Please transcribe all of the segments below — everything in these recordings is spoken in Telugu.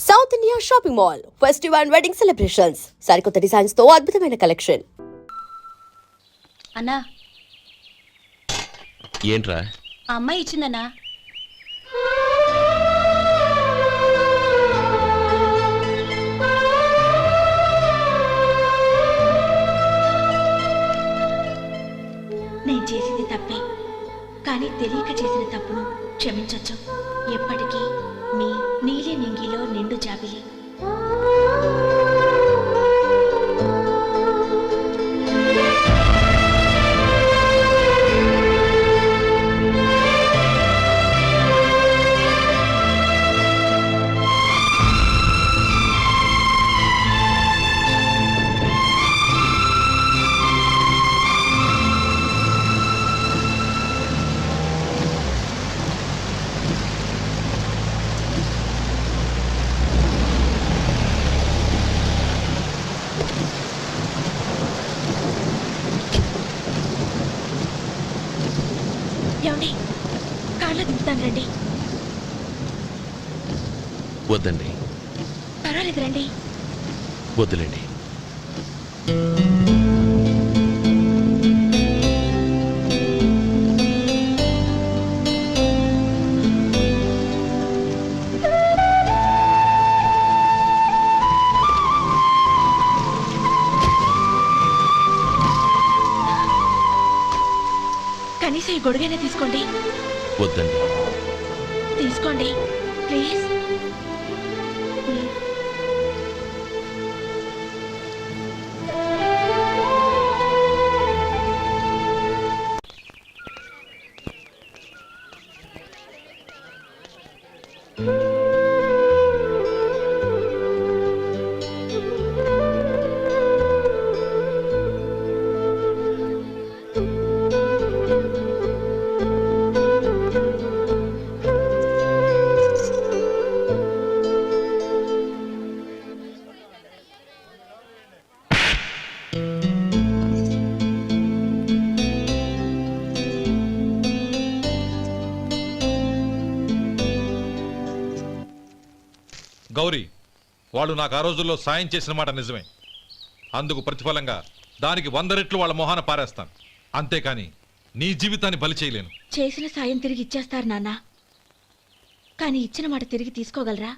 South India shopping mall festive and wedding celebrations సరికొత్త డిజైన్స్ తో అద్భుతమైన కలెక్షన్. అన్నా ఏంట్రా? ఆ అమ్మాయి ఇచ్చిందన్నా. నేను చేసింది తప్పే, కానీ తెలియక చేసిన తప్పును క్షమించొచ్చు. ఎప్పటికీ మీ నీలి నింగిలో నిండు జాబిలి. ఏమండి, కార్లో దింపుతాను రండి. వద్దండి. పర్వాలేదు రండి. వద్దులేండి. కనీసం ఈ గొడుగైనా తీసుకోండి. వద్దండి. తీసుకోండి ప్లీజ్. గౌరీ, వాళ్ళు నాకు ఆ రోజుల్లో సాయం చేసిన మాట నిజమే. అందుకు ప్రతిఫలంగా దానికి 100 రెట్లు వాళ్ళ మొహాన పారేస్తాను. అంతేకాని నీ జీవితాన్ని బలి చేయలేను. చేసిన సాయం తిరిగి ఇచ్చేస్తారు నాన్న, కానీ ఇచ్చిన మాట తిరిగి తీసుకోగలరా?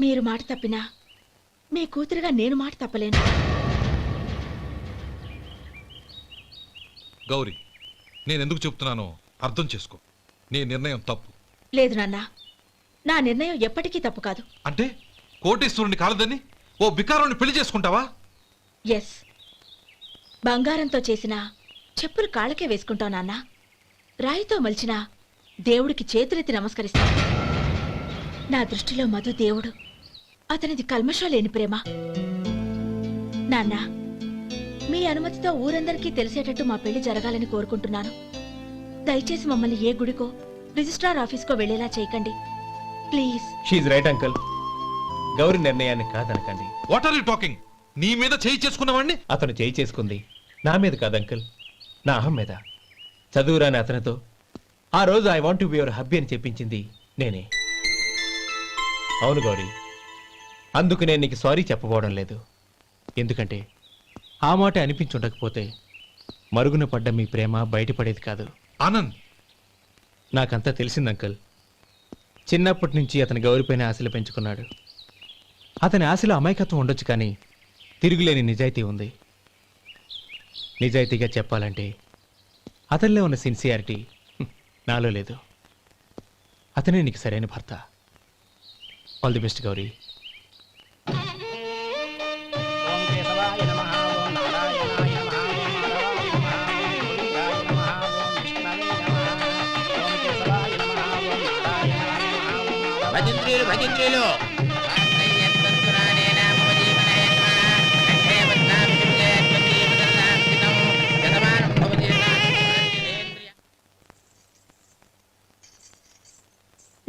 మీరు మాట తప్పినా మీ కూతురుగా నేను మాట తప్పలేను. గౌరీ, నేనెందుకు చెప్తున్నానో అర్థం చేసుకో. నీ నిర్ణయం తప్పు. లేదు నాన్న, నా నిర్ణయం ఎప్పటికీ తప్పు కాదు. అంటే కోటేశ్వరుని కాలదని ఓ బికారుని పెళ్లి చేసుకుంటావా? ఎస్, బంగారంతో చేసిన చెప్పులు కాళ్ళకే వేసుకుంటావు నాన్న. రాయితో మలిచిన దేవుడికి చేతులెత్తి నమస్కరిస్తాను. నా దృష్టిలో మధు దేవుడు, అతనిది కల్మషం లేని ప్రేమ. నాన్న, మీ అనుమతితో ఊరందరికీ తెలిసేటట్టు మా పెళ్లి జరగాలని కోరుకుంటున్నాను. దయచేసి మమ్మల్ని ఏ గుడికో రిజిస్ట్రార్ ఆఫీస్కో వెళ్లేలా చేయకండి ప్లీజ్. షీఈ్ రైట్ అంకుల్. గౌరి నిర్ణయాన్ని కాదనకండి. What are you talking? నీ మీద చేయి చేసుకున్నవాడిని అతను చేయి చేసుకుంది నా మీద కాదు అంకుల్, నా అహం మీద. చదువురాని అతనితో ఆ రోజు I want to be your hubby అని చెప్పించింది నేనే. అవును గౌరీ, అందుకు నేను నీకు సారీ చెప్పబోవడం లేదు. ఎందుకంటే ఆ మాట అనిపించుండకపోతే మరుగున పడ్డ మీ ప్రేమ బయటపడేది కాదు. ఆనంద్, నాకంతా తెలిసింది అంకుల్. చిన్నప్పటి నుంచి అతని గౌరిపైన ఆశలు పెంచుకున్నాడు. అతని ఆశలో అమాయకత్వం ఉండొచ్చు, కానీ తిరుగులేని నిజాయితీ ఉంది. నిజాయితీగా చెప్పాలంటే అతనిలో ఉన్న సిన్సియారిటీ నాలో లేదు. అతనే నీకు సరైన భర్త. All the best Gauri. భజంత్రీలు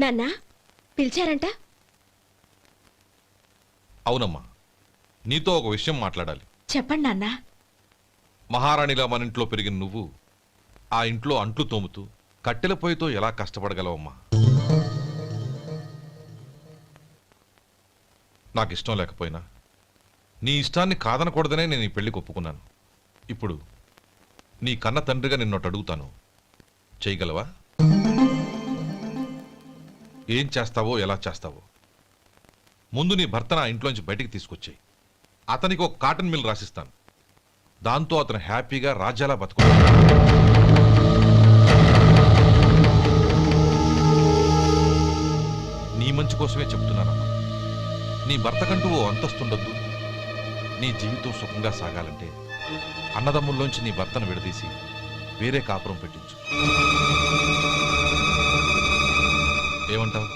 నాన్న, పిలిచారంట? అవునమ్మా, నీతో ఒక విషయం మాట్లాడాలి. చెప్పండి నాన్న. మహారాణిలా మన ఇంట్లో పెరిగిన నువ్వు ఆ ఇంట్లో అంట్లు తోముతూ కట్టెల పొయ్యితో ఎలా కష్టపడగలవమ్మా? నాకు ఇష్టం లేకపోయినా నీ ఇష్టాన్ని కాదనకూడదనే నేను ఈ పెళ్లికి ఒప్పుకున్నాను. ఇప్పుడు నీ కన్న తండ్రిగా నిన్నొట్టు అడుగుతాను, చేయగలవా? ఏం చేస్తావో ఎలా చేస్తావో ముందు నీ భర్త నా ఇంట్లోంచి బయటికి తీసుకొచ్చేయి. అతనికి ఒక కాటన్ మిల్ రాసిస్తాను. దాంతో అతను హ్యాపీగా రాజ్యాలా బతుకుతాడు. నీ మంచి కోసమే చెప్తున్నానమ్మా. నీ భర్తకంటూ ఓ అంతస్తుండొద్దు. నీ జీవితం సుఖంగా సాగాలంటే అన్నదమ్ముల్లోంచి నీ భర్తను విడదీసి వేరే కాపురం పెట్టించు. ఏమంటావు?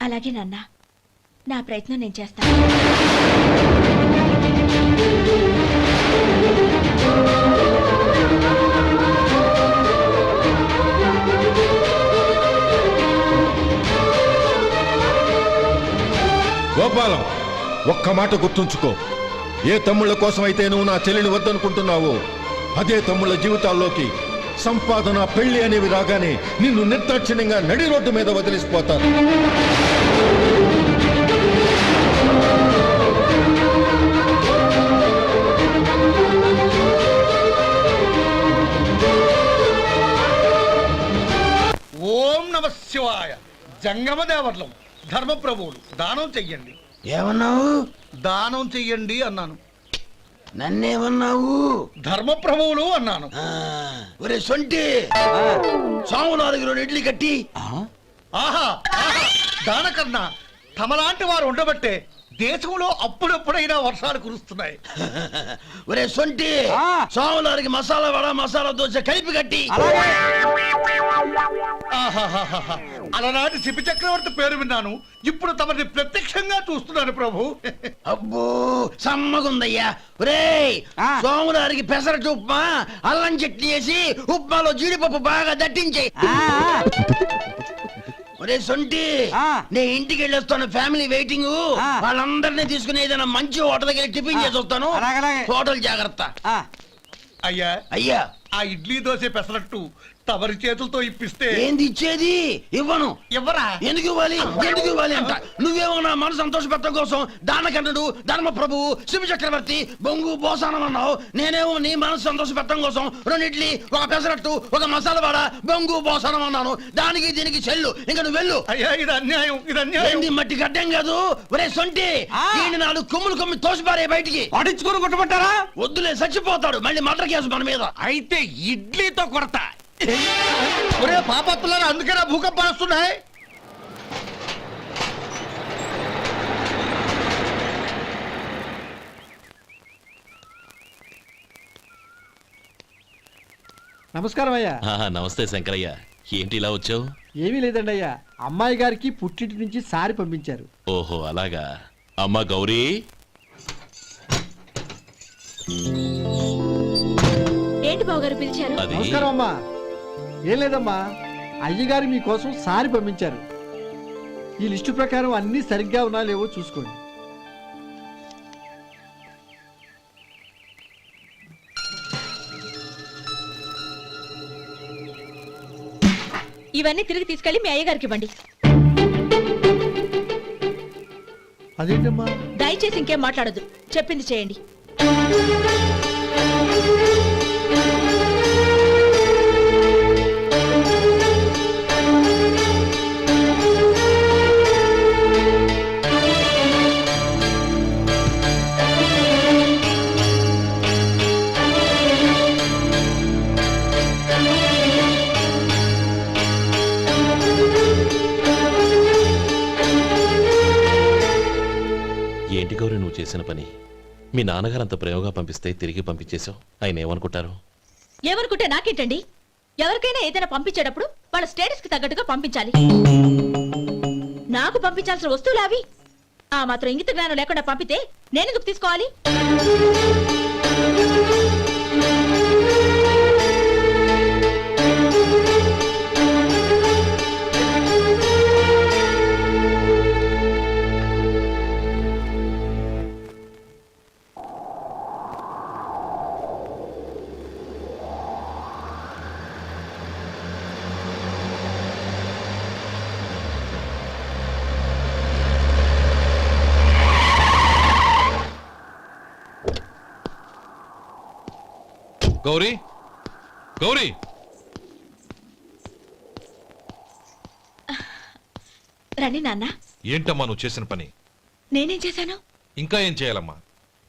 అలాగే నాన్న, నా ప్రయత్నం నేను చేస్తాను. గోపాలం, ఒక్క మాట గుర్తుంచుకో. ఏ తమ్ముళ్ళ కోసమైతే నువ్వు నా చెల్లిని వద్దనుకుంటున్నావో అదే తమ్ముళ్ళ జీవితాల్లోకి సంపాదన, పెళ్లి అనేవి రాగానే నిన్ను నిర్దాక్షిణ్యంగా నడి రోడ్డు మీద వదిలిసిపోతారు. ఓం నమ శివాయ. జంగమ దేవర్లం, ధర్మప్రభువులు, దానం చెయ్యండి. ఏమన్నావు? దానం చెయ్యండి అన్నాను. నన్నేమన్నావు? ధర్మప్రభువులు అన్నాను. ఒరే సొంటి, సాము 4 ఇడ్లీ కట్టి. ఆహా ఆహా, దానకన్నా తమలాంటి వారు ఉండబట్టే దేశంలో అప్పుడప్పుడైనా వర్షాలు కురుస్తున్నాయి. ఒరే సొంటి, సాము 4 మసాలా వడ, మసాలా దోశ కలిపి కట్టి. ఆహాహాహా, అలనాటి శిపి చక్రవర్తి పేరు విన్నాను, ఇప్పుడు తమని ప్రత్యక్షంగా చూస్తున్నాను ప్రభు. అబ్బో సమ్మగుందయ్యా. ఒరే సోములారికి పెసరట్టు ఉప్మా, అల్లం చట్నీ వేసి ఉప్మాలో జీడిపప్పు బాగా దట్టించే. ఒరే సొంటి, నే ఇంటికి వెళ్ళొస్తాను, ఫ్యామిలీ వెయిటింగ్. వాళ్ళందరినీ తీసుకుని ఏదైనా మంచి హోటల్కి వెళ్ళి టిఫిన్ చేసి వస్తాను. హోటల్ జాగ్రత్త. అయ్యా అయ్యా, ఆ ఇడ్లీ దోశ పెసరట్టు తమరి చేతులతో ఇప్పిస్తే. ఏంది ఇచ్చేది? ఇవ్వను. ఎవరా? ఎందుకు ఇవ్వాలి? ఎందుకు ఇవ్వాలి అంట. నువ్వేమో నా మనసు సంతోషపెట్టడం కోసం దానకంటుడు, ధర్మ ప్రభువు, శివ చక్రవర్తి, బొంగు బోసానం అన్నావు. నేనేమో నీ మనసు సంతోషపెట్టడం కోసం 2 ఇడ్లీ, ఒక పెసరట్టు, ఒక మసాలా వడ, బొంగు బోసానం అన్నాను. దానికి దీనికి చెల్లు. ఇంకా నువ్వు వెళ్ళు. అయ్యా ఇది అన్యాయం, ఇది అన్యాయం. ఏంది మట్టి గడ్డం కాదు. ఒరే సొంటి, దీన్ని 4 కొమ్ములు తోసిపారే బయటికి. పడించుకొని కొట్టమంటారా? వద్దులే, చచ్చిపోతాడు. మళ్ళీ మర్డర్ కేసు మన మీద. అయితే ఇడ్లీతో కొడతా. ఒరే పాపత్తులారా, అందుకేనా భూకంపాలు వస్తున్నాయి? నమస్కారం అయ్యా. నమస్తే శంకరయ్య, ఏంటి ఇలా వచ్చావు? ఏమీ లేదండి అయ్యా, అమ్మాయి గారికి పుట్టింటి నుంచి సారి పంపించారు. ఓహో అలాగా. అమ్మా గౌరీ. ఏంటి బావగారు పిలిచారు? అది నమస్కారం అమ్మా. ఏం లేదమ్మా, అయ్యగారు మీకోసం సారి పంపించారు. ఈ లిస్టు ప్రకారం అన్ని సరిగ్గా ఉన్నా లేవో చూసుకోండి. ఇవన్నీ తిరిగి తీసుకెళ్లి మీ అయ్యగారికి ఇవ్వండి. అదేంటమ్మా? దయచేసి ఇంకేం మాట్లాడొద్దు, చెప్పింది చేయండి. ఏంటి గౌరీ నువ్వు చేసిన పని? మీ నాన్నగారు అంత ప్రేమగా పంపిస్తే తిరిగి పంపించేశావు. ఆయన ఏమనుకుంటారు? ఎవరుకుంటే నాకేంటండి? ఎవరికైనా ఏదైనా పంపించేటప్పుడు వాళ్ళ స్టేటస్ కి తగ్గట్టుగా పంపించాలి. నాకు పంపించాల్సిన వస్తువులు అవి. ఆ మాత్రం ఇంగిత జ్ఞానం లేకుండా పంపితే నేనెందుకు తీసుకోవాలి? గౌరీ గౌరీ రండి నాన్న. ఏంటమ్మా నువ్వు చేసిన పని? నేనేం చేశాను? ఇంకా ఏం చేయాలమ్మా?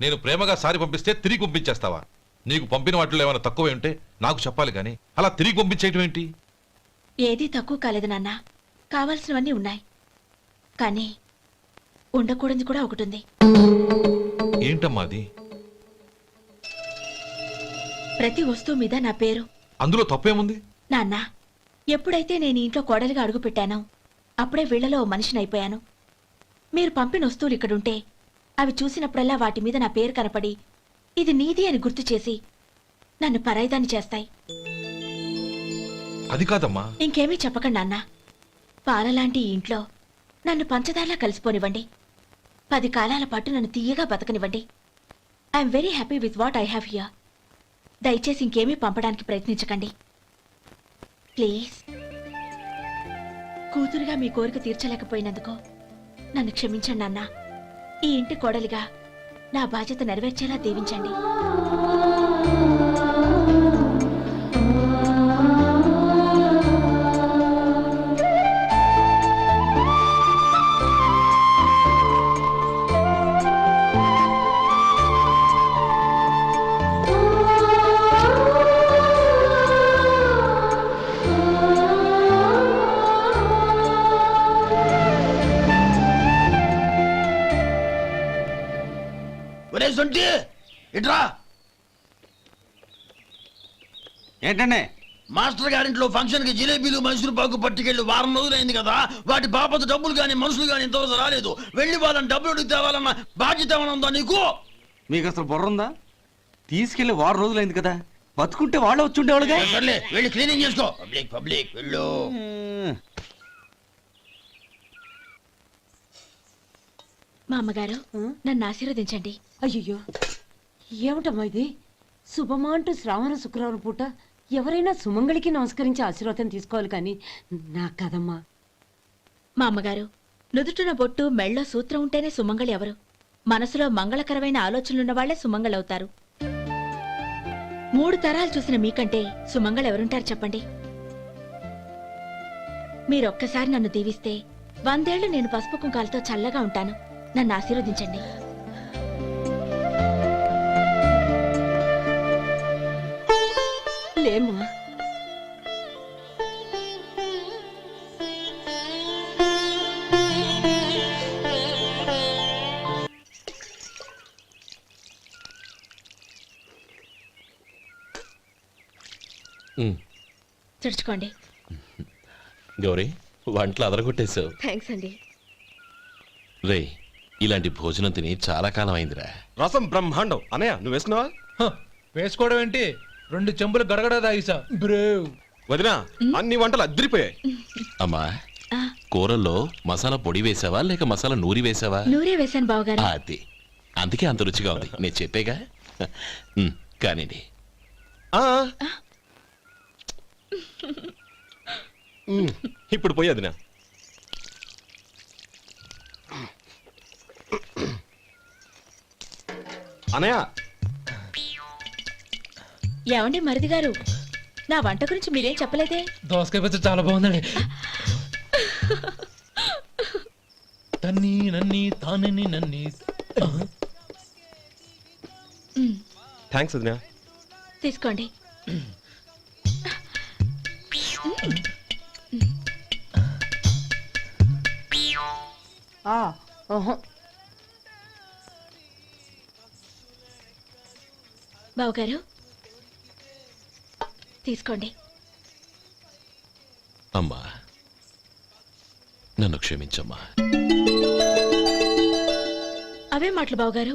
నేను ప్రేమగా సారి పంపిస్తే తిరిగి పంపించేస్తావా? నీకు పంపిన వాటిలో ఏమైనా తక్కువ ఉంటే నాకు చెప్పాలి కానీ అలా తిరిగి పంపించేయటం ఏంటి? ఏదీ తక్కువ కాలేదు నాన్న. కావాల్సినవన్నీ ఉన్నాయి, కానీ ఉండకూడదు కూడా ఒకటి ఉంది. ఏంటమ్మా అది? ప్రతి వస్తువు మీద నా పేరు. అందులో తప్పేముంది? నాన్న, ఎప్పుడైతే నేను ఈ ఇంట్లో కోడలిగా అడుగు పెట్టానో అప్పుడే వీళ్లలో ఓ మనిషిని అయిపోయాను. మీరు పంపిన వస్తువులు ఇక్కడుంటే అవి చూసినప్పుడల్లా వాటి మీద నా పేరు కనపడి ఇది నీది అని గుర్తు చేసి నన్ను పరాయిదాన్ని చేస్తాయి. అది కాదమ్మా. ఇంకేమీ చెప్పకండి నాన్న. పాలలాంటి ఈ ఇంట్లో నన్ను పంచదారలా కలిసిపోనివ్వండి. 10 కాలాల పాటు నన్ను తీయగా బతకనివ్వండి. I'm very happy with what I have here. దయచేసి ఇంకేమీ పంపడానికి ప్రయత్నించకండి ప్లీజ్. కూతురుగా మీ కోరిక తీర్చలేకపోయినందుకు నన్ను క్షమించండి నాన్న. ఈ ఇంటి కోడలిగా నా బాధ్యత నెరవేర్చేలా దీవించండి. ఒరే సొంటి ఇట్రా. ఏంటండి? మాస్టర్ గారింట్లో ఫంక్షన్ కి జిలేబీలు మైసూరు పాకు పట్టుకెళ్ళి వారం రోజులైంది కదా. వాటి బాపత డబ్బులు కానీ మనుషులు కానీ ఇంతవరకు రాలేదు. వెళ్ళి వాళ్ళని డబ్బులు అడిగి తేవాలన్న బాధ్యత ఏమైనా ఉందా నీకు? మీకు అసలు బుర్ర ఉందా? తీసుకెళ్లి వారం రోజులైంది కదా, బతుకుంటే వాళ్ళు వచ్చి ఉండేవాళ్ళుగా. సర్లే వెళ్ళి క్లీనింగ్ చేసుకో. పబ్లిక్ పబ్లిక్ వెళ్ళు. మా అమ్మగారు నన్ను ఆశీర్వదించండి. అయ్యో ఏమిటమ్మా ఇది? శుభమా అంటూ శ్రావణ శుక్రవారం పూట ఎవరైనా సుమంగళికి నమస్కరించి ఆశీర్వాదం తీసుకోవాలి కానీ నాకు కదమ్మా. మా అమ్మగారు, నుదుటిన బొట్టు మెళ్ళో సూత్రం ఉంటేనే సుమంగళి ఎవరు? మనసులో మంగళకరమైన ఆలోచనలున్న వాళ్లే సుమంగళవుతారు. 3 తరాలు చూసిన మీకంటే సుమంగళ ఎవరుంటారు చెప్పండి? మీరొక్కసారి నన్ను దీవిస్తే 100 ఏళ్లు నేను పసుపు కుంకాలతో చల్లగా ఉంటాను. నన్ను ఆశీర్వదించండి. లేమ్మా. తుడుచుకోండి. గౌరీ, వంటలు అదరగొట్టేశావు. థ్యాంక్స్ అండి. రే, ఇలాంటి భోజనం తిని చాలా కాలం అయిందిరా. రసం బ్రహ్మాండం. అనయ్య నువ్వు వేసుకున్నావా? వేసుకోవడం ఏంటి? 2 చెంబులు గడగడ తాగిసా బ్రేవ్. వదినా, అన్ని వంటలు అద్దరిపోయాయి. అమ్మా, ఆ, కూరల్లో మసాలా పొడి వేసావా లేక మసాలా నూరి వేసావా? నూరే వేశాను బావగారు. అది అందుకే అంత రుచిగా ఉంది. నేను చెప్పేగా. కానివ్వండి. ఆ. ఇప్పుడు పోయి వదినా. అనయ్య, ఏమండి మరిది గారు, నా వంట గురించి మీరేం చెప్పలేదే? దోసకాయ పచ్చడి చాలా బాగుందండి. తన్ని నన్ని తానని నన్ని. థ్యాంక్స్ వదినా. తీసుకోండి. బావగారు తీసుకోండి. అమ్మా, నన్ను క్షమించమ్మా. అవే మాటలు బావగారు.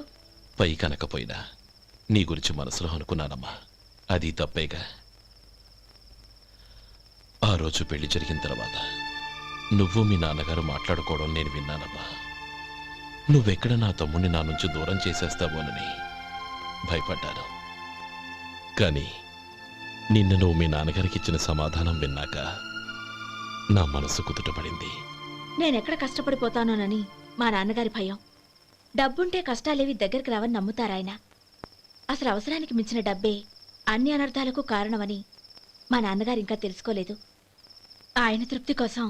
పై కనకపోయినా నీ గురించి మనసులో అనుకున్నానమ్మా. అది తప్పేగా. ఆ రోజు పెళ్లి జరిగిన తర్వాత నువ్వు మీ నాన్నగారు మాట్లాడుకోవడం నేను విన్నానమ్మా. నువ్వెక్కడ నా తమ్ముడిని నా నుంచి దూరం చేసేస్తావోనని భయపడ్డాను. కానీ నిన్న నువ్వు మీ నాన్నగారికి ఇచ్చిన సమాధానం విన్నాక నా మనసు కుదుటపడింది. నేనెక్కడ కష్టపడిపోతానోనని మా నాన్నగారి భయం. డబ్బుంటే కష్టాలేవి దగ్గరికి రావని నమ్ముతారాయన. అసలు అవసరానికి మించిన డబ్బే అన్ని అనర్థాలకు కారణమని మా నాన్నగారు ఇంకా తెలుసుకోలేదు. ఆయన తృప్తి కోసం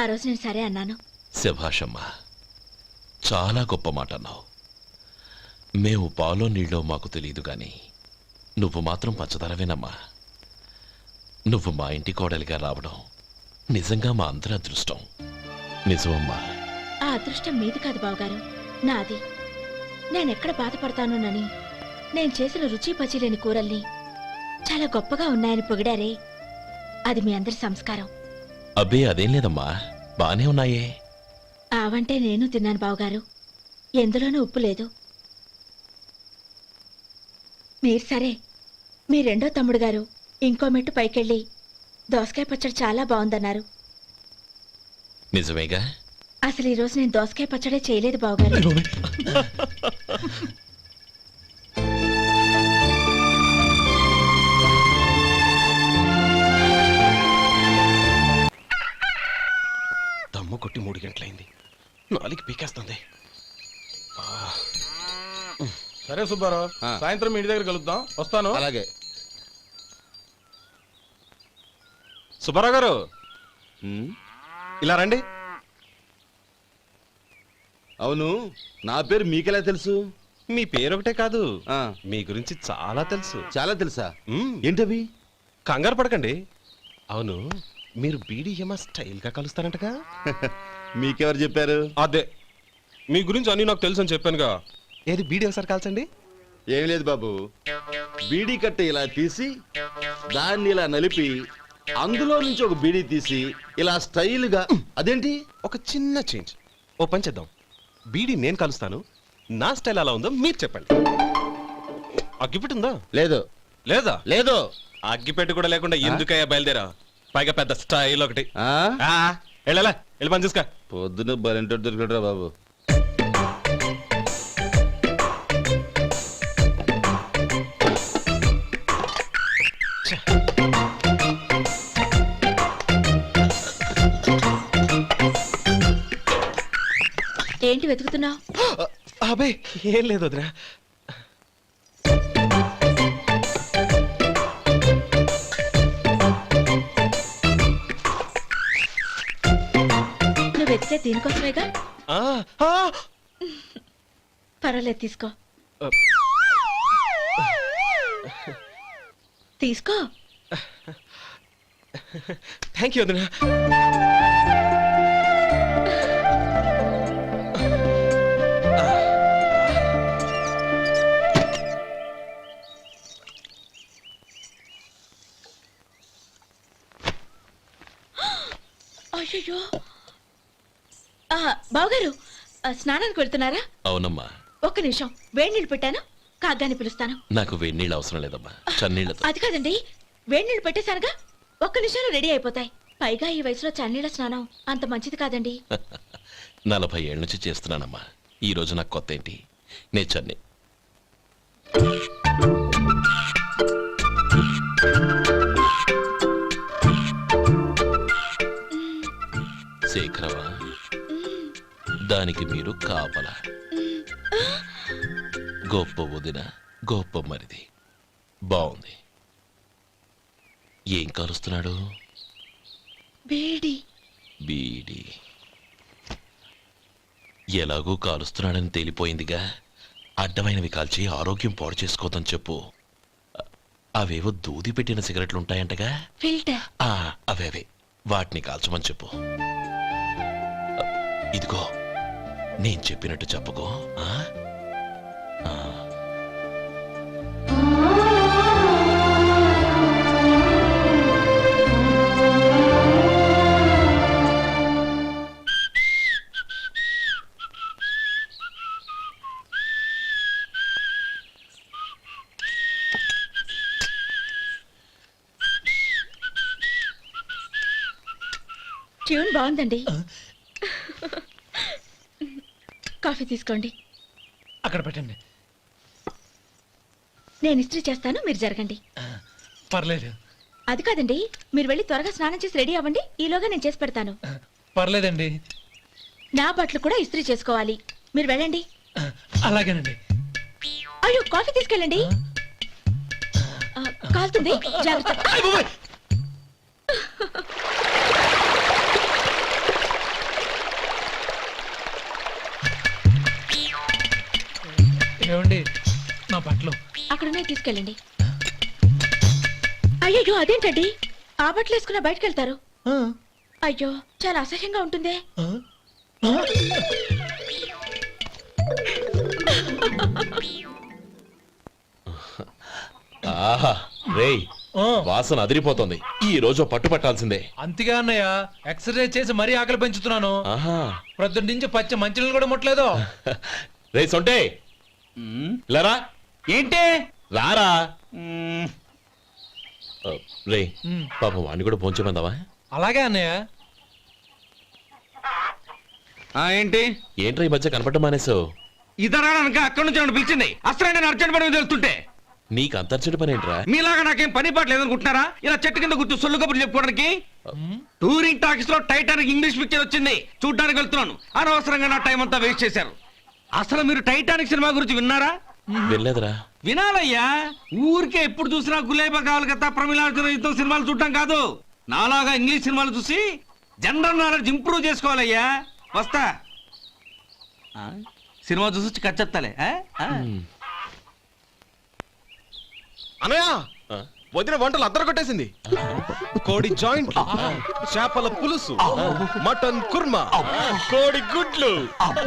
ఆ రోజు నేను సరే అన్నాను. శభాషమ్మా, చాలా గొప్ప మాట అన్నావు. మేము పాలో నీళ్ళో మాకు తెలియదు గాని నువ్వు మాత్రం పచ్చదనవేనమ్మా. నువ్వు మా ఇంటి కోడలిగా రావడం నిజంగా మా అందరి అదృష్టం. నిజమమ్మా. ఆ అదృష్టం మీది కాదు బావగారు, నాది. నేనెక్కడ బాధపడతానోనని నేను చేసిన రుచి పచిలేని కూరల్ని చాలా గొప్పగా ఉన్నాయని పొగిడారే, అది మీ అందరి సంస్కారం. అబ్బే అదేం లేదమ్మా, బానే ఉన్నాయే. ఆవంటే నేను తిన్నాను బావగారు, ఎందులోనూ ఉప్పు లేదు. మీరు సరే, మీ రెండో తమ్ముడు గారు ఇంకో మెట్టు పైకెళ్ళి దోసకాయ పచ్చడి చాలా బాగుందన్నారు. నిజమేగా? అసలు ఈరోజు నేను దోసకాయ పచ్చడే చేయలేదు బావగారు. దమ్ము కొట్టి 3 గంటలైంది, 4 పీకేస్తుంది. సరే సుబ్బారావు, సాయంత్రం మీ ఇంటి దగ్గర కలుద్దాం. వస్తాను. అలాగే. సుబ్బారావు గారు, ఇలా రండి. అవును, నా పేరు మీకెలా తెలుసు? మీ పేరు ఒకటే కాదు, మీ గురించి చాలా తెలుసు. చాలా తెలుసా? ఏంటవి? కంగారు పడకండి. అవును, మీరు బీడీఎం స్టైల్గా కలుస్తారంటగా? మీకెవరు చెప్పారు? అదే, మీ గురించి అన్ని నాకు తెలుసు అని చెప్పానుగా. ఏది బీడీ ఒకసారి కాల్చండి. ఏం లేదు బాబు, బీడీ కట్ట ఇలా తీసి దాన్ని ఇలా నలిపి అందులో నుంచి ఒక బీడీ తీసి ఇలా స్టైల్గా. అదేంటి? ఒక చిన్న చేంజ్. ఓ పని చేద్దాం, బీడీ నేను కలుస్తాను, నా స్టైల్ అలా ఉందో మీరు చెప్పండి. అగ్గిపెట్టి ఉందా? లేదు. లేదా? లేదు. అగ్గిపెట్టి కూడా లేకుండా ఎందుకయ్యా బయలుదేరా? పైగా పెద్ద స్టైల్ ఒకటి. వెళ్ళాలా, వెళ్ళి పని చూసుకో. పొద్దున బలింటోడు దొరికడరా బాబు. ఏంటి వెతుకుతున్నావు? అబే ఏం లేదు వదినా. నువ్వు వెతికే దీనికోసమేగా. పర్వాలేదు, తీసుకో. తీసుకో. థ్యాంక్ యూ వదినా. అయ్యో, బావగారు స్నానానికి వెళ్తున్నారా? అవునమ్మా. ఒక్క నిమిషం, వేడి నీళ్ళు పెట్టాను, కాగ్గాని పిలుస్తాను. నాకు వేడి నీళ్ళు అవసరం లేదమ్మా, చన్నీళ్ళతో. అది కాదండి, వేడి నీళ్ళు పెట్టేశానుగా, ఒక్క నిమిషంలో రెడీ అయిపోతాయి. పైగా ఈ వయసులో చన్నీళ్ళ స్నానం అంత మంచిది కాదండి. 40 ఏళ్ళ నుంచి చేస్తున్నానమ్మా, ఈ రోజు నాకు కొత్త ఏంటి? నే చన్నీ. శేఖరవా, దానికి మీరు కాపలా. గొప్ప వదిన, గొప్ప మరిది. బాగుంది. ఏం కలుస్తున్నాడు? బీడి. బీడి ఎలాగూ కాలుస్తున్నాడని తేలిపోయిందిగా. అడ్డమైనవి కాల్చి ఆరోగ్యం పాడు చేసుకోదని చెప్పు. అవేవో దూది పెట్టిన సిగరెట్లుంటాయంటగా, ఫిల్టర్. అవే వాటిని కాల్చమని చెప్పు. ఇదిగో, నేను చెప్పినట్టు చెప్పుకో. ట్యూన్ బాగుందండి. కాఫీ తీసుకోండి. అక్కడ పెట్టండి. నేను ఇస్త్రీ చేస్తాను, మీరు జరగండి. పర్లేదు. అది కాదండి, మీరు వెళ్ళి త్వరగా స్నానం చేసి రెడీ అవ్వండి, ఈలోగా నేను చేసి పెడతాను. పర్లేదండి. నా బట్టలు కూడా ఇస్త్రీ చేసుకోవాలి, మీరు వెళ్ళండి. అలాగేనండి. అయ్యో, కాఫీ తీసుకెళ్ళండి. కాలుతుంది జాగ్రత్త. ఏమండి నా బట్టలు అక్కడనే తీసుకెళ్ళండి. అయ్యో అదేంటండి ఆ బట్టలు వేసుకున్న బయటకు వెళ్తారు? అయ్యో చాలా అసహ్యంగా ఉంటుందే. ఆహా రేయ్ వాసన అదిరిపోతుంది. ఈ రోజు పట్టు పట్టాల్సిందే. అంతగా అన్నయ్య ఎక్సర్సైజ్ చేసి మరీ ఆకలి పెంచుతున్నాను. ఆహా ప్రొద్దున నుంచి పచ్చ మంచినీళ్ళు కూడా ముట్టలేదు. రే సొంటే లరా ఏంటి రారా రే పాపం వాడిని కూడా పోంచమందావా? అలాగే అన్నయ్య. ఏంటి ఏంట్రా ఈ మధ్య కనపడడం మానేసావు? ఇదరా అనక అక్కడి నుంచి నన్ను పిలిచింది. అసలు నేను అర్జెంట్ పని మీద వెళ్తుంటే నీకు అంతర్చడి పని ఏంట్రా? మీలాగా నాకేం పని పాట లేదనుకుంటున్నారా? ఇలా చెట్టు కింద కూర్చో సొల్లు కబుర్లు చెప్పుకోవడానికి. టూరింగ్ టాకీస్ లో టైటానిక్ ఇంగ్లీష్ పిక్చర్ వచ్చింది, చూడ్డానికి వెళ్తున్నాను. అనవసరంగా నా టైం అంతా వేస్ట్ చేశారు. అసలు మీరు టైటానిక్ సినిమా గురించి విన్నారా? వెళ్ళలేదురా. వినాలయ్యా. ఊరికే ఎప్పుడు చూసినా గులేబా కావాలి కదా ప్రమిళార్జున యుద్ధం సినిమాలు చూడటం కాదు. నాలాగా ఇంగ్లీష్ సినిమాలు చూసి జనరల్ నాలెడ్జ్ ఇంప్రూవ్ చేసుకోవాలయ్యా. వస్తా. సినిమా చూసి వచ్చి కచ్చెత్తాలే. అనయ్య వదిన వంటలు అద్దరు కొట్టేసింది. కోడి జాయింట్, చేపల పులుసు, మటన్ కుర్మా, కోడి గుడ్లు,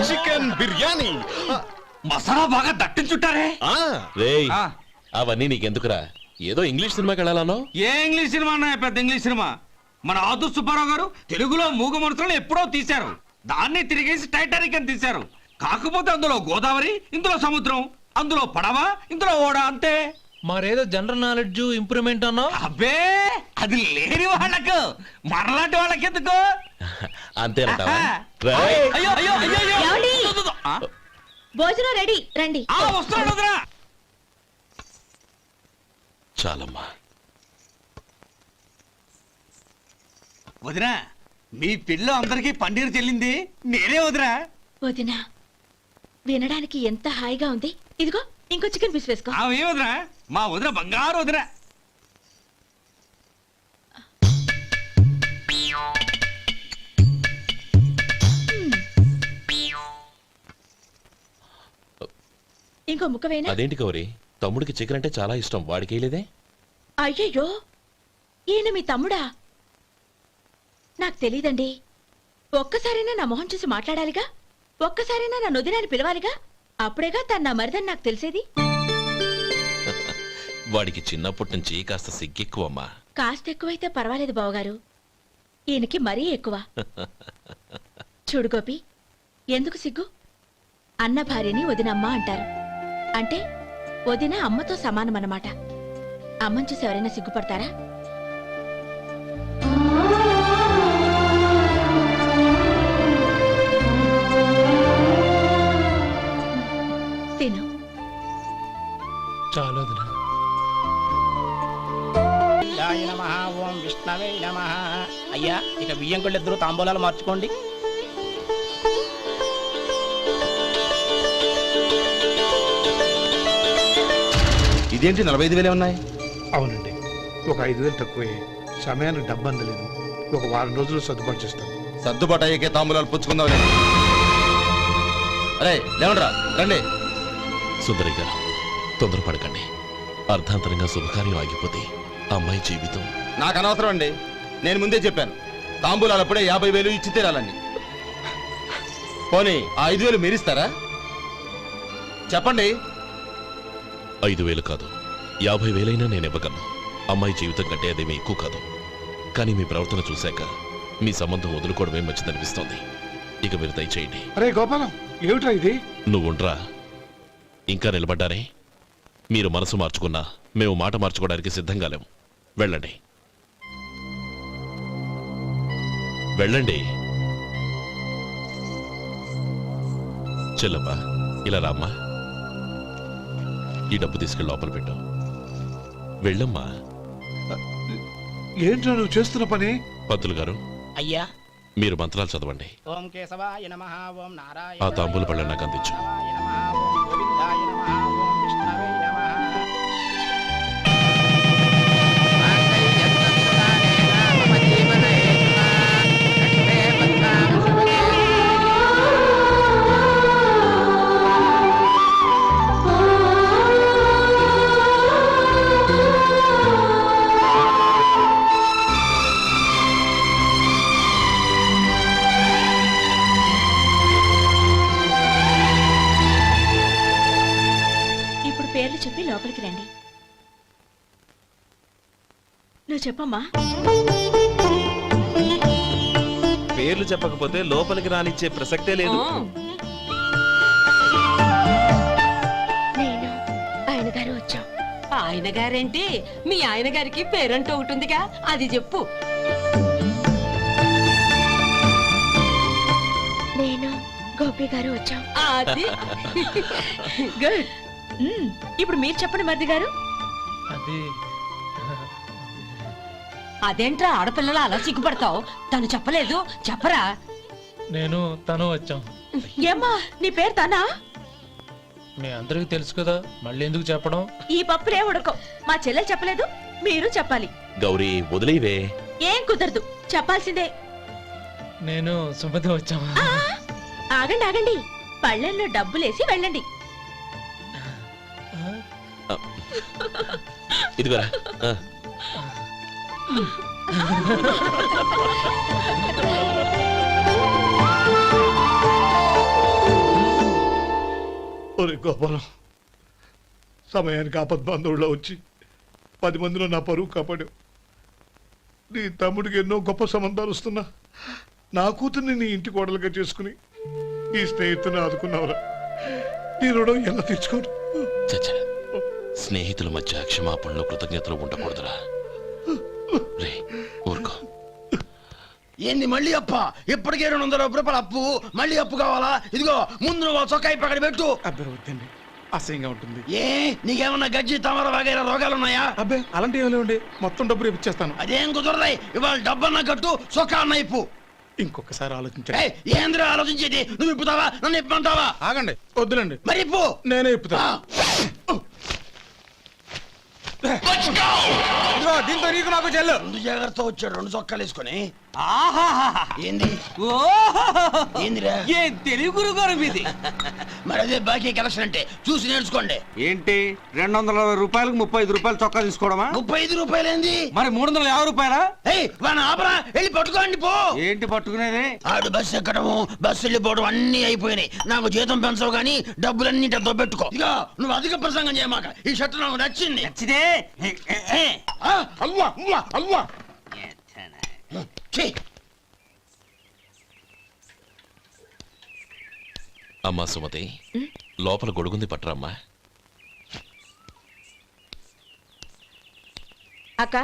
చికెన్ బిర్యానీ, మసాలా బాగా దట్టించుంటారే. రేయ్ అవన్నీ నీకెందుకురా? ఏదో ఇంగ్లీష్ సినిమాకి వెళ్ళాలనో? ఏ ఇంగ్లీష్ సినిమా అన్నాయ? పెద్ద ఇంగ్లీష్ సినిమా. మన ఆదు సుబ్బారావు గారు తెలుగులో మూగమరుతులను ఎప్పుడో తీశారు. దాన్ని తిరిగేసి టైటానిక్ అని తీశారు. కాకపోతే అందులో గోదావరి, ఇందులో సముద్రం, అందులో పడవ, ఇందులో ఓడ, అంతే. మరేదో జనరల్ నాలెడ్జ్ ఇంప్రూవ్మెంట్ అన్నా? అబ్బే అది లేని వాళ్ళకు, మరలాంటి వాళ్ళకి ఎందుకు? అంతేనంటావా? అయ్యో అయ్యో అయ్యో అయ్యో. ఏమండి? భోజనం రెడీ, రండి. వస్తున్నాడు వదరా. చాలమ్మా. వదినా మీ పిల్ల అందరికి పన్నీరు చెల్లింది నేనే వదినా. వదినా వినడానికి ఎంత హాయిగా ఉంది. ఇదిగో ఇంకో చికెన్ పీస్ వేసుకో. ఏ వదినా? మా వదిన బంగారు వదినా. ఇంకో ముక్క వేయనా? అదేంటి గౌరీ, తమ్ముడికి చికెన్ అంటే చాలా ఇష్టం, వాడికి వేయలేదే? అయ్యయ్యో ఈయన మీ తమ్ముడా? నాకు తెలీదండి. ఒక్కసారైనా నా మొహం చూసి మాట్లాడాలిగా, ఒక్కసారైనా నా నొదినాన్ని పిలవాలిగా, అప్పుడేగా తన నా మరిదని నాకు తెలిసేది. వాడికి చిన్నప్పటి నుంచి కాస్త సిగ్గెక్కువమ్మా. కాస్త ఎక్కువైతే పర్వాలేదు బావగారు, ఈయనకి మరీ ఎక్కువ. చూడు గోపి, ఎందుకు సిగ్గు? అన్న భార్యని వదినమ్మ అంటారు. అంటే వదిన అమ్మతో సమానమన్నమాట. అమ్మని చూసి ఎవరైనా సిగ్గుపడతారా? తిను. చాలు వదినా. ఓం విష్ణవే నమః. అయ్యా ఇక బియ్యం కొళ్ళు ఇద్దరు తాంబూలాలు మార్చుకోండి. ఇదేంటి 45,000 ఉన్నాయి? అవునండి, ఒక 5,000 తక్కువే. సమయానికి డబ్బు అందలేదు. ఒక వారం రోజులు సర్దుబాటు చేస్తాను. సర్దుబాటు అయ్యే తాంబూలాలు పుచ్చుకుందాం. అరే లేవండ్రా రండి. సుందరి గారు తొందరపడకండి. అర్ధాంతరంగా శుభకార్యం ఆగిపోతే అమ్మాయి జీవితం. నాకు అనవసరం అండి, నేను ముందే చెప్పాను. తాంబూలాలు అప్పుడే 50,000 ఇచ్చి తీరాలండి. పోనీ ఆ 5,000 మీరిస్తారా? చెప్పండి. 5,000 కాదు, 50,000 నేను ఇవ్వగలను. అమ్మాయి జీవితం కంటే అదేమీ ఎక్కువ కాదు. కానీ మీ ప్రవర్తన చూశాక మీ సంబంధం వదులుకోవడమే మంచిదనిపిస్తోంది. ఇక మీరు దయచేయండి. అరే గోపాలం, ఏమిట్రా ఇది? నువ్వుండ్రా. ఇంకా నిలబడ్డారే? మీరు మనసు మార్చుకున్నా మేము మాట మార్చుకోవడానికి సిద్ధంగా లేము. వెళ్ళండి వెళ్ళండి. చెల్లమ్మా ఇలా రామ్మా. ఈ డబ్బు తీసుకెళ్ళి లోపల పెట్టు. వెళ్ళమ్మా. ఏంట్రా నువ్వు చేస్తున్న పని? పంతులు గారు అయ్యా మీరు మంత్రాలు చదవండి. ఓం కేశవాయ నమః. ఓం నారాయణ. ఆ తాంబూల పళ్ళ నాకు అందించు. ఓం గోవిందాయ నమః. ఓం విష్ణవే నమః. చెప్పమ్మా. పేర్లు చెప్పకపోతే లోపలికి రానిచ్చే ప్రసక్తే లేదు. నేను ఆయన గారు వచ్చాం. ఆయన గారేంటి, మీ ఆయన గారికి పేరంటూ ఒకటి ఉందిగా, అది చెప్పు. నేను గోపి గారు వచ్చాం. అది గుడ్. ఇప్పుడు మీరు చెప్పండి మరిది గారు. అది అదేంట్రా ఆడపిల్లలు అలా సిగ్గుపడతావు? తను చెప్పలేదు, చెప్పరా. నేను తను వచ్చాం. ఏమ్మా నీ పేరు తానా? మీ అందరికీ తెలుసు కదా, మళ్ళీ ఎందుకు చెప్పడం? ఈ పప్పులే ఉడకం. మా చెల్లెలు చెప్పలేదు, మీరు చెప్పాలి. గౌరీ వదిలేవే. ఏం కుదరదు, చెప్పాల్సిందే. నేను సుమతి వచ్చాం. ఆ, ఆగండి ఆగండి, పళ్ళెంలో డబ్బులేసి వెళ్ళండి. ఇదిగోరా. ఒరే గోపాలం, సమయానికి ఆపద్బంధువుల్లో వచ్చి 10 మందిలో నా పరువు కాపాడావు. నీ తమ్ముడికి ఎన్నో గొప్ప సంబంధాలు వస్తున్నా నా కూతుర్ని నీ ఇంటి కోడలుగా చేసుకుని నీ స్నేహితుని ఆదుకున్నావురా. నీ రుణం ఎలా తీర్చుకోరు? చచ్చా, స్నేహితుల మధ్య క్షమాపణలు కృతజ్ఞతలు ఉండకూడదురా. రే ఊరుకో. ఏంది మళ్ళీ అప్ప? ఇప్పటికే 200 రూపాయలు అప్పు, మళ్ళీ అప్పు కావాలా? ఇదిగో ముందు నువ్వు చొక్కాయి పక్కన పెట్టు. అబ్బే వద్దండి, అసహ్యంగా ఉంటుంది. ఏ నీకేమన్నా గజ్జి తమర వగైరా రోగాలున్నాయా? అబ్బే అలాంటి ఏమీ లేవండి, మొత్తం డబ్బు రేపు ఇచ్చేస్తాను. అదేం కుదరదాయి. ఇవాళ డబ్బన్నా కట్టు, చొక్కా అన్న ఇప్పు. ఇంకొకసారి ఆలోచించండి. ఏయ్, ఏందిరా ఆలోచించేది? నువ్వు ఇప్పుతావా, నన్ను ఇప్పమంటావా? ఆగండి, వద్దులండి, మరి ఇప్పు. నేనే ఇప్పుతా. దీంతో నీకు నాకు చెల్లు. ముందు జాగ్రత్త వచ్చాడు 2 చొక్కాలు వేసుకొని. ఆహాహా. ఏంది ఏందిరా? ఏ తెలుగు గారు మీది. మరి అదే బాకీ కలెక్షన్ అంటే చూసి నేర్చుకోండి. ఏంటి 220 రూపాయలకు 35 రూపాయలు చొక్కా తీసుకోవడమా? 35 రూపాయలు ఏంది? మరి 350 రూపాయలా? ఏయ్ వాడిని ఆపరా, వెళ్ళి పట్టుకోండి పో. ఏంటి పట్టుకునేది? ఆడు బస్సు ఎక్కడము, బస్సు వెళ్ళిపోవడం అన్ని అయిపోయినాయి. నాకు జీతం పెంచవు గానీ డబ్బులన్నీ దొబ్బెట్టుకో. ఇక నువ్వు అధిక ప్రసంగం చేయమాక. ఈ షర్ట్ నాకు నచ్చింది. నచ్చితే అల్వా అల్వా అల్వా. అమ్మా సుమతి, లోపల గొడుగుంది పట్టరమ్మా. అక్క,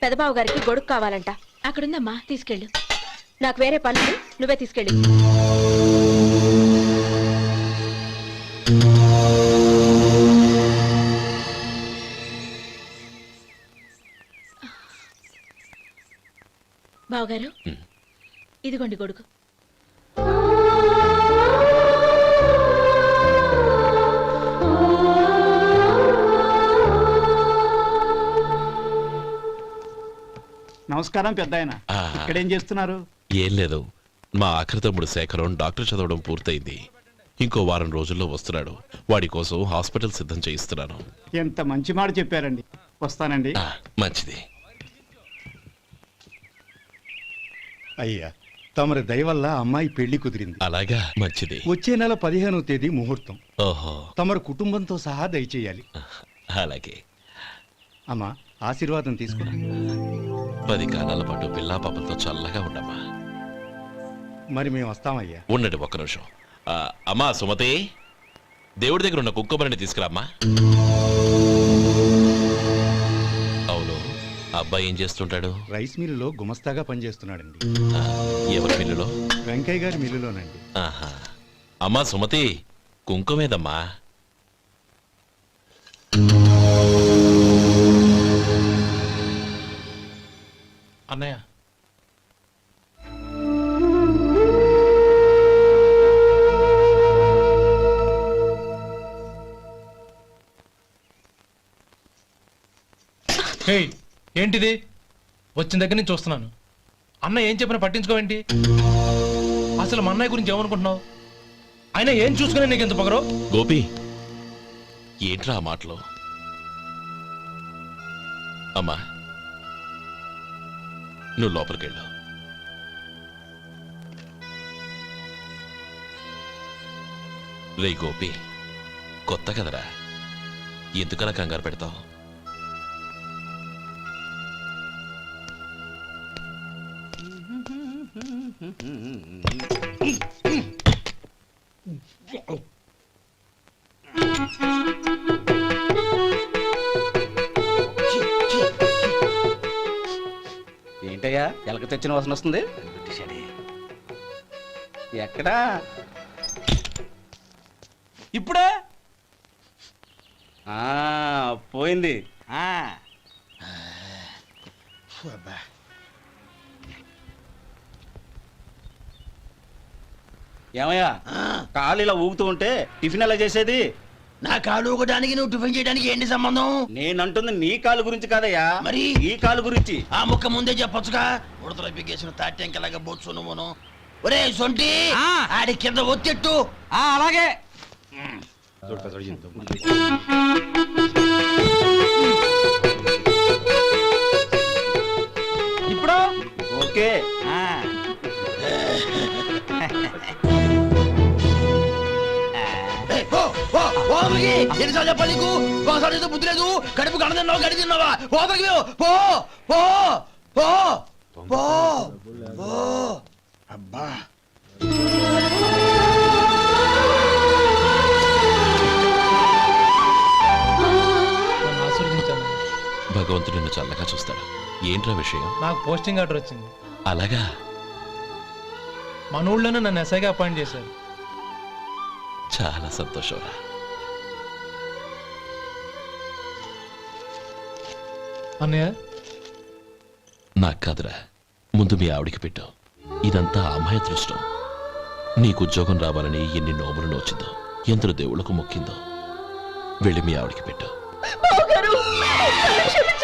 పెదబాబు గారికి గొడుగు కావాలంట. అక్కడుందమ్మా, తీసుకెళ్ళు. నాకు వేరే పనులు, నువ్వే తీసుకెళ్ళు. బావగారు, ఇదిగోండి గొడుగు. నమస్కారం పెద్ద ఆయన. ఆ, ఇక్కడేం చేస్తున్నారు? ఏం లేదు, మా ఆఖరి తమ్ముడు శేఖరం డాక్టర్ చదవడం పూర్తయింది. ఇంకో వారం రోజుల్లో వస్తున్నాడు. వాడి కోసం హాస్పిటల్ సిద్ధం చేయిస్తున్నాను. ఎంత మంచి మాట చెప్పారండి. వస్తానండి. మంచిది. అయ్యా, తమరి దయ వల్ల అమ్మాయి పెళ్లి కుదిరింది. అలాగా, మంచిది. వచ్చే నెల 15వ తేదీ ముహూర్తం. ఓహో, తమరు కుటుంబంతో సహా దయచేయాలి. అలాగే. అమ్మా, ఆశీర్వాదం తీసుకురా. 10 కాలాల పాటు పిల్లా పాపలతో చల్లగా ఉండమ్మా. మరి మేము వస్తామయ్యా. ఉండండి ఒక్క నిమిషం. అమ్మా సుమతి, దేవుడి దగ్గర ఉన్న కుక్కమరిని తీసుకురామ్మా. అవును, అబ్బాయి ఏం చేస్తుంటాడు? రైస్ మిల్లులో గుమస్తాగా పనిచేస్తున్నాడండి. ఎవరి మిల్లులో? వెంకయ్య గారి మిల్లులోనండి. ఆహా. అమ్మా సుమతి, కుంకుమేదమ్మా? అన్నయ్య, ఏంటిది? వచ్చిన దగ్గర నుంచి చూస్తున్నాను. అన్న ఏం చెప్పినా పట్టించుకోవేంటి? అసలు మా అన్నయ్య గురించి ఏమనుకుంటున్నావు? ఆయన ఏం చూసుకునే నీకు ఎంత పొగరు? గోపి, ఏంట్రా ఆ మాటలు? అమ్మా, నువ్వు లోపలికెళ్ళు. రే గోపి, కొత్త కదరా, ఎందుకలా కంగారు పెడతావు? ఏంటయ్యా ఎలక తెచ్చిన వాసన వస్తుంది ఎక్కడా ఇప్పుడే పోయింది ఏమయ్యా కాలు ఇలా ఊగుతూ ఉంటే టిఫిన్ ఎలా చేసేది? నా కాలు ఊగడానికి నువ్వు టిఫిన్ చేయడానికి ఏంటి సంబంధం? నేనంటుంది నీ కాలు గురించి కాదయ్యా, మరి ఈ కాలు గురించి. ఆ ముక్క ముందే చెప్పొచ్చుగా. ఉడతలో పిగేసిన తాట్యంకలాగా బొచ్చు నువ్వును. ఒరే సొంటి, ఆడి కింద ఒత్తెట్టు. అలాగే. ఇప్పుడు ఓకే. ఎన్నిసార్లు చెప్పాలి నీకు? ఒకసారి ఏదో బుద్ధి లేదు. కడుపు కడ తిన్నావు, గడి తిన్నావా? పోతకి పో పో పో పో పో. అబ్బా భగవంతుడు నిన్ను చల్లగా చూస్తాడు. ఏంట్రా విషయం? నాకు పోస్టింగ్ ఆర్డర్ వచ్చింది. అలాగా? మన ఊళ్ళోనే నన్ను ఎస్ఐగా అపాయింట్ చేశారు. చాలా సంతోషంరా. అన్నయ్య నాకు కాదురా, ముందు మీ ఆవిడికి పెట్టావు. ఇదంతా అమ్మాయి అదృష్టం. నీకు ఉద్యోగం రావాలని ఎన్ని నోములు నోచిందో, ఎందరు దేవుళ్లకు మొక్కిందో. వెళ్ళి మీ ఆవిడికి పెట్టావు.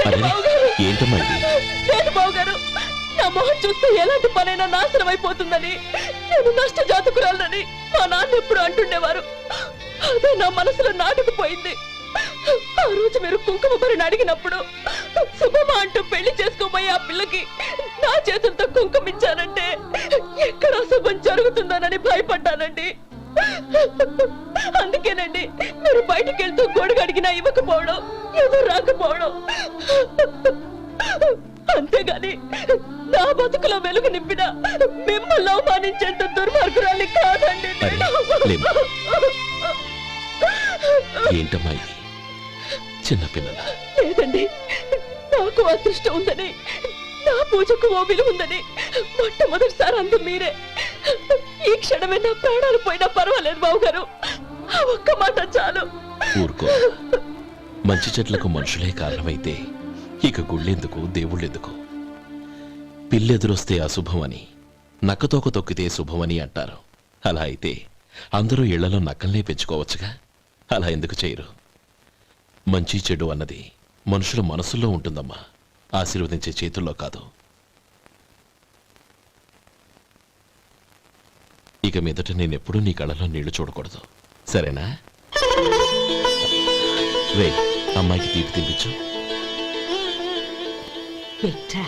అరే ఏంటమ్మా ఇది? నా మొహం చూస్తే ఎలాంటి పనైనా నాశనం అయిపోతుందని, నేను నష్ట జాతకురాలని మా నాన్న ఎప్పుడు అంటుండేవారు. అదే నా మనసులో నాటుకుపోయింది. ఆ రోజు మీరు కుంకుమ భరిని అడిగినప్పుడు శుభమా అంటూ పెళ్లి చేసుకోబోయే ఆ పిల్లకి నా చేతులతో కుంకుమ ఇచ్చానంటే ఎక్కడ శుభం జరుగుతుందోనని భయపడ్డానండి. అందుకేనండి మీరు బయటికి వెళ్తూ గొడుగు అడిగినా ఇవ్వకపోవడం, ఎదురు రాకపోవడం. అంతేగాని నా బతుకులో వెలుగు నింపిన మిమ్మల్ని అవమానించేంత దుర్మార్గురాలి కాదండి. ఏంటమ్మా ఇది? చిన్నపిల్లల లేదండి, నాకు అదృష్టం ఉందని, నా పూజకు ఓ విలువ ఉందని మొట్టమొదటిసారి అందు మీరే. ఈ క్షణమే నా ప్రాణాలు పోయినా పర్వాలేదు బాబు గారు. ఆ ఒక్క మాట చాలు. ఊరుకో. మంచి చెట్లకు మనుషులే కారణమైతే ఇక గుళ్ళెందుకు, దేవుళ్ళెందుకు? పిల్లెదురొస్తే అశుభం అని, నక్కతోక తొక్కితే శుభమని అంటారు. అలా అయితే అందరూ ఇళ్లలో నక్కల్నే పెంచుకోవచ్చుగా. అలా ఎందుకు చేయరు? మంచి చెడు అన్నది మనుషుల మనసుల్లో ఉంటుందమ్మా, ఆశీర్వదించే చేతుల్లో కాదు. ఇక మీదట నేనెప్పుడూ నీ కళ్ళలో నీళ్లు చూడకూడదు, సరేనా? రే, అమ్మాయికి తీపి తినిపించు. పెట్టా